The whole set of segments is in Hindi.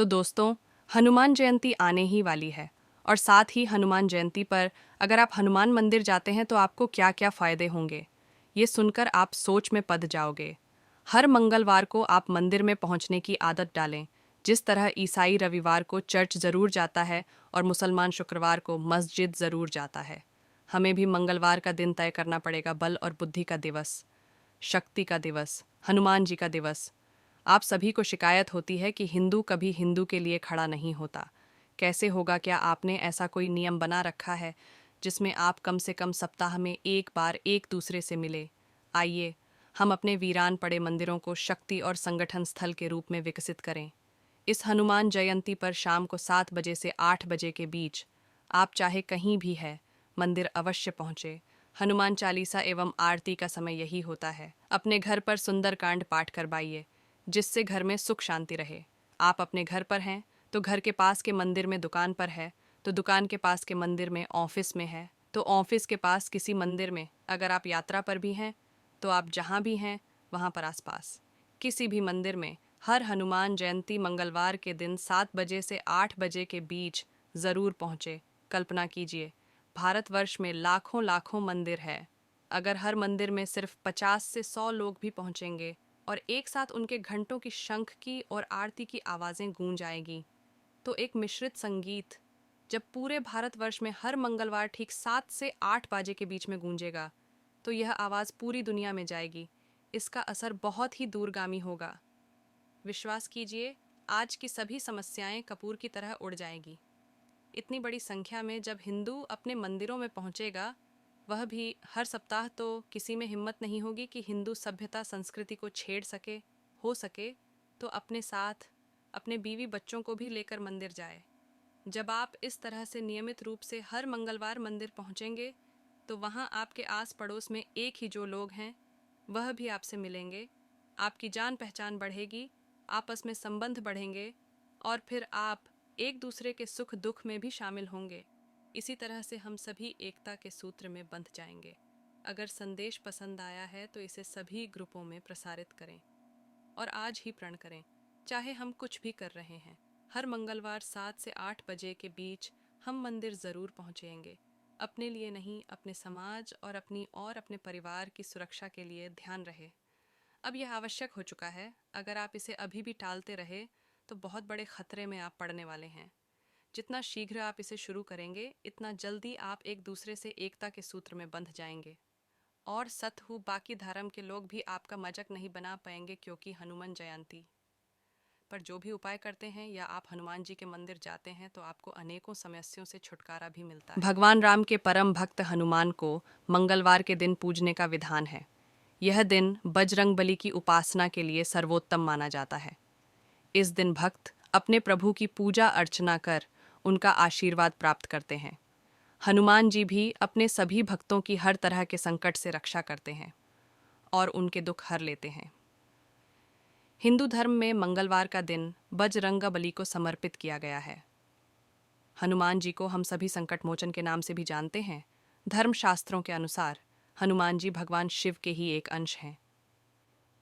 तो दोस्तों, हनुमान जयंती आने ही वाली है और साथ ही हनुमान जयंती पर अगर आप हनुमान मंदिर जाते हैं तो आपको क्या क्या फ़ायदे होंगे, ये सुनकर आप सोच में पड़ जाओगे। हर मंगलवार को आप मंदिर में पहुंचने की आदत डालें। जिस तरह ईसाई रविवार को चर्च ज़रूर जाता है और मुसलमान शुक्रवार को मस्जिद ज़रूर जाता है, हमें भी मंगलवार का दिन तय करना पड़ेगा। बल और बुद्धि का दिवस, शक्ति का दिवस, हनुमान जी का दिवस। आप सभी को शिकायत होती है कि हिंदू कभी हिंदू के लिए खड़ा नहीं होता। कैसे होगा? क्या आपने ऐसा कोई नियम बना रखा है जिसमें आप कम से कम सप्ताह में एक बार एक दूसरे से मिले? आइए हम अपने वीरान पड़े मंदिरों को शक्ति और संगठन स्थल के रूप में विकसित करें। इस हनुमान जयंती पर शाम को 7 बजे से 8 बजे के बीच आप चाहे कहीं भी है, मंदिर अवश्य पहुँचे। हनुमान चालीसा एवं आरती का समय यही होता है। अपने घर पर सुंदरकांड पाठ करवाइए, जिससे घर में सुख शांति रहे। आप अपने घर पर हैं तो घर के पास के मंदिर में, दुकान पर है तो दुकान के पास के मंदिर में, ऑफिस में है तो ऑफिस के पास किसी मंदिर में, अगर आप यात्रा पर भी हैं तो आप जहाँ भी हैं वहाँ पर आसपास किसी भी मंदिर में हर हनुमान जयंती मंगलवार के दिन 7 बजे से 8 बजे के बीच ज़रूर पहुँचे। कल्पना कीजिए, भारतवर्ष में लाखों लाखों मंदिर है। अगर हर मंदिर में सिर्फ 50 से 100 लोग भी पहुँचेंगे और एक साथ उनके घंटों की शंख की और आरती की आवाज़ें गूंज आएगी, तो एक मिश्रित संगीत जब पूरे भारतवर्ष में हर मंगलवार ठीक 7 से 8 बजे के बीच में गूंजेगा, तो यह आवाज़ पूरी दुनिया में जाएगी। इसका असर बहुत ही दूरगामी होगा। विश्वास कीजिए, आज की सभी समस्याएं कपूर की तरह उड़ जाएगी। इतनी बड़ी संख्या में जब हिंदू अपने मंदिरों में पहुंचेगा, वह भी हर सप्ताह, तो किसी में हिम्मत नहीं होगी कि हिंदू सभ्यता संस्कृति को छेड़ सके। हो सके तो अपने साथ अपने बीवी बच्चों को भी लेकर मंदिर जाए। जब आप इस तरह से नियमित रूप से हर मंगलवार मंदिर पहुंचेंगे, तो वहां आपके आस पड़ोस में एक ही जो लोग हैं वह भी आपसे मिलेंगे। आपकी जान पहचान बढ़ेगी, आपस में संबंध बढ़ेंगे और फिर आप एक दूसरे के सुख दुख में भी शामिल होंगे। इसी तरह से हम सभी एकता के सूत्र में बंध जाएंगे। अगर संदेश पसंद आया है तो इसे सभी ग्रुपों में प्रसारित करें और आज ही प्रण करें, चाहे हम कुछ भी कर रहे हैं। हर मंगलवार 7 से 8 बजे के बीच हम मंदिर ज़रूर पहुँचेंगे। अपने लिए नहीं, अपने समाज और अपने परिवार की सुरक्षा के लिए ध्यान रहे। अब यह आवश्यक हो चुका है। अगर आप इसे अभी भी टालते रहे तो बहुत बड़े खतरे में आप पड़ने वाले हैं। जितना शीघ्र आप इसे शुरू करेंगे, इतना जल्दी आप एक दूसरे से एकता के सूत्र में बंध जाएंगे। और सत हूँ, बाकी धर्म के लोग भी आपका मजाक नहीं बना पाएंगे, क्योंकि हनुमान जयंती पर जो भी उपाय करते हैं या आप हनुमान जी के मंदिर जाते हैं तो आपको अनेकों समस्याओं से छुटकारा भी मिलता है। भगवान राम के परम भक्त हनुमान को मंगलवार के दिन पूजने का विधान है। यह दिन बजरंगबली की उपासना के लिए सर्वोत्तम माना जाता है। इस दिन भक्त अपने प्रभु की पूजा अर्चना कर उनका आशीर्वाद प्राप्त करते हैं। हनुमान जी भी अपने सभी भक्तों की हर तरह के संकट से रक्षा करते हैं और उनके दुख हर लेते हैं। हिंदू धर्म में मंगलवार का दिन बजरंगबली को समर्पित किया गया है। हनुमान जी को हम सभी संकट मोचन के नाम से भी जानते हैं। धर्म शास्त्रों के अनुसार हनुमान जी भगवान शिव के ही एक अंश हैं।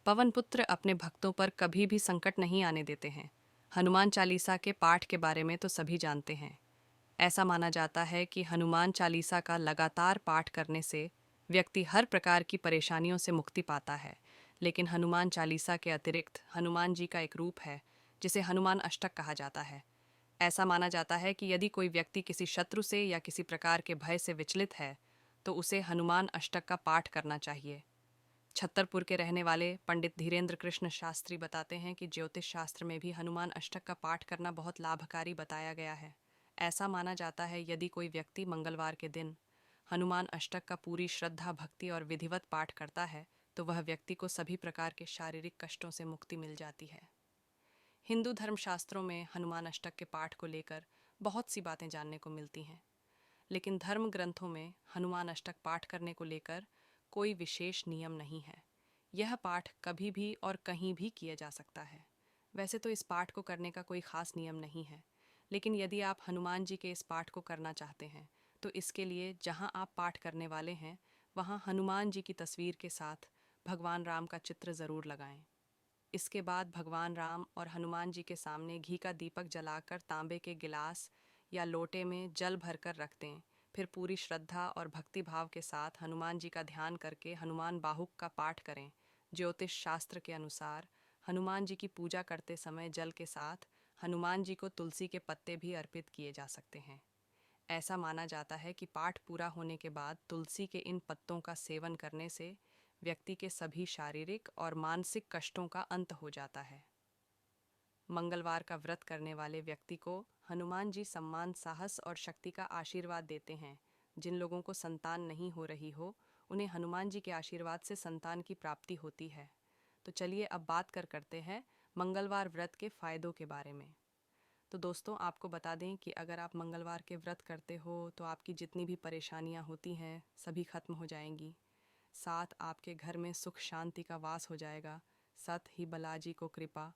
पवन पुत्र अपने भक्तों पर कभी भी संकट नहीं आने देते हैं। हनुमान चालीसा के पाठ के बारे में तो सभी जानते हैं। ऐसा माना जाता है कि हनुमान चालीसा का लगातार पाठ करने से व्यक्ति हर प्रकार की परेशानियों से मुक्ति पाता है। लेकिन हनुमान चालीसा के अतिरिक्त हनुमान जी का एक रूप है जिसे हनुमान अष्टक कहा जाता है। ऐसा माना जाता है कि यदि कोई व्यक्ति किसी शत्रु से या किसी प्रकार के भय से विचलित है तो उसे हनुमान अष्टक का पाठ करना चाहिए। छतरपुर के रहने वाले पंडित धीरेन्द्र कृष्ण शास्त्री बताते हैं कि ज्योतिष शास्त्र में भी हनुमान अष्टक का पाठ करना बहुत लाभकारी बताया गया है। ऐसा माना जाता है यदि कोई व्यक्ति मंगलवार के दिन हनुमान अष्टक का पूरी श्रद्धा, भक्ति और विधिवत पाठ करता है तो वह व्यक्ति को सभी प्रकार के शारीरिक कष्टों से मुक्ति मिल जाती है। हिंदू धर्मशास्त्रों में हनुमान अष्टक के पाठ को लेकर बहुत सी बातें जानने को मिलती हैं, लेकिन धर्म ग्रंथों में हनुमान अष्टक पाठ करने को लेकर कोई विशेष नियम नहीं है। यह पाठ कभी भी और कहीं भी किया जा सकता है। वैसे तो इस पाठ को करने का कोई खास नियम नहीं है, लेकिन यदि आप हनुमान जी के इस पाठ को करना चाहते हैं तो इसके लिए जहां आप पाठ करने वाले हैं वहां हनुमान जी की तस्वीर के साथ भगवान राम का चित्र ज़रूर लगाएं। इसके बाद भगवान राम और हनुमान जी के सामने घी का दीपक जलाकर तांबे के गिलास या लोटे में जल भरकर रख दें। फिर पूरी श्रद्धा और भक्ति भाव के साथ हनुमान जी का ध्यान करके हनुमान बाहुक का पाठ करें। ज्योतिष शास्त्र के अनुसार हनुमान जी की पूजा करते समय जल के साथ हनुमान जी को तुलसी के पत्ते भी अर्पित किए जा सकते हैं। ऐसा माना जाता है कि पाठ पूरा होने के बाद तुलसी के इन पत्तों का सेवन करने से व्यक्ति के सभी शारीरिक और मानसिक कष्टों का अंत हो जाता है। मंगलवार का व्रत करने वाले व्यक्ति को हनुमान जी सम्मान, साहस और शक्ति का आशीर्वाद देते हैं। जिन लोगों को संतान नहीं हो रही हो, उन्हें हनुमान जी के आशीर्वाद से संतान की प्राप्ति होती है। तो चलिए अब बात करते हैं मंगलवार व्रत के फायदों के बारे में। तो दोस्तों, आपको बता दें कि अगर आप मंगलवार के व्रत करते हो तो आपकी जितनी भी परेशानियां होती हैं सभी खत्म हो जाएंगी। साथ आपके घर में सुख शांति का वास हो जाएगा। साथ ही बालाजी को कृपा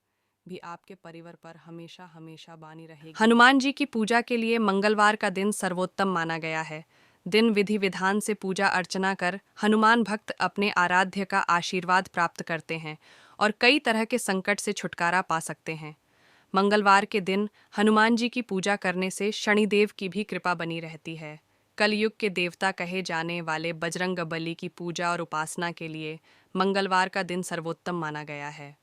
भी आपके परिवार पर हमेशा हमेशा बानी रहेगी। हनुमान जी की पूजा के लिए मंगलवार का दिन सर्वोत्तम माना गया है। दिन विधि विधान से पूजा अर्चना कर हनुमान भक्त अपने आराध्य का आशीर्वाद प्राप्त करते हैं और कई तरह के संकट से छुटकारा पा सकते हैं। मंगलवार के दिन हनुमान जी की पूजा करने से शनिदेव की भी कृपा बनी रहती है। कलयुग के देवता कहे जाने वाले बजरंगबली की पूजा और उपासना के लिए मंगलवार का दिन सर्वोत्तम माना गया है।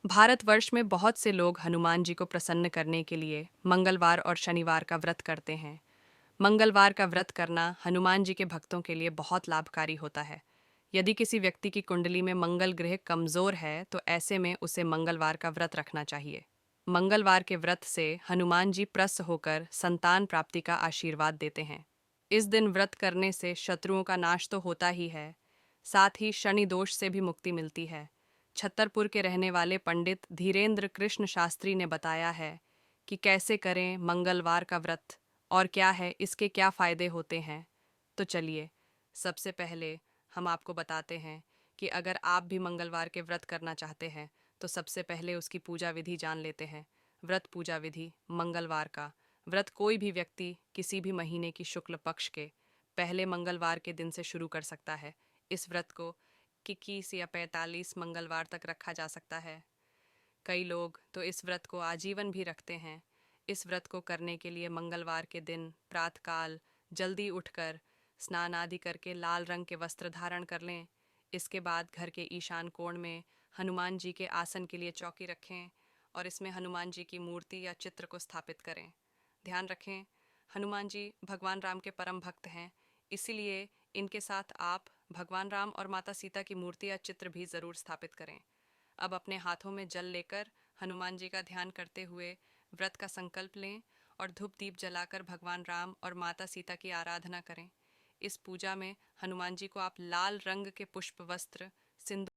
भारतवर्ष में बहुत से लोग हनुमान जी को प्रसन्न करने के लिए मंगलवार और शनिवार का व्रत करते हैं। मंगलवार का व्रत करना हनुमान जी के भक्तों के लिए बहुत लाभकारी होता है। यदि किसी व्यक्ति की कुंडली में मंगल ग्रह कमजोर है तो ऐसे में उसे मंगलवार का व्रत रखना चाहिए। मंगलवार के व्रत से हनुमान जी प्रसन्न होकर संतान प्राप्ति का आशीर्वाद देते हैं। इस दिन व्रत करने से शत्रुओं का नाश तो होता ही है, साथ ही शनि दोष से भी मुक्ति मिलती है। छतरपुर के रहने वाले पंडित धीरेन्द्र कृष्ण शास्त्री ने बताया है कि कैसे करें मंगलवार का व्रत और क्या है इसके क्या फायदे होते हैं। तो चलिए सबसे पहले हम आपको बताते हैं कि अगर आप भी मंगलवार के व्रत करना चाहते हैं तो सबसे पहले उसकी पूजा विधि जान लेते हैं। व्रत पूजा विधि। मंगलवार का व्रत कोई भी व्यक्ति किसी भी महीने की शुक्ल पक्ष के पहले मंगलवार के दिन से शुरू कर सकता है। इस व्रत को 21 या 45 मंगलवार तक रखा जा सकता है। कई लोग तो इस व्रत को आजीवन भी रखते हैं। इस व्रत को करने के लिए मंगलवार के दिन प्रातःकाल जल्दी उठकर स्नान आदि करके लाल रंग के वस्त्र धारण कर लें। इसके बाद घर के ईशान कोण में हनुमान जी के आसन के लिए चौकी रखें और इसमें हनुमान जी की मूर्ति या चित्र को स्थापित करें। ध्यान रखें, हनुमान जी भगवान राम के परम भक्त हैं, इसीलिए इनके साथ आप भगवान राम और माता सीता की मूर्ति या चित्र भी ज़रूर स्थापित करें। अब अपने हाथों में जल लेकर हनुमान जी का ध्यान करते हुए व्रत का संकल्प लें और धूप दीप जलाकर भगवान राम और माता सीता की आराधना करें। इस पूजा में हनुमान जी को आप लाल रंग के पुष्प वस्त्र, सिंदूर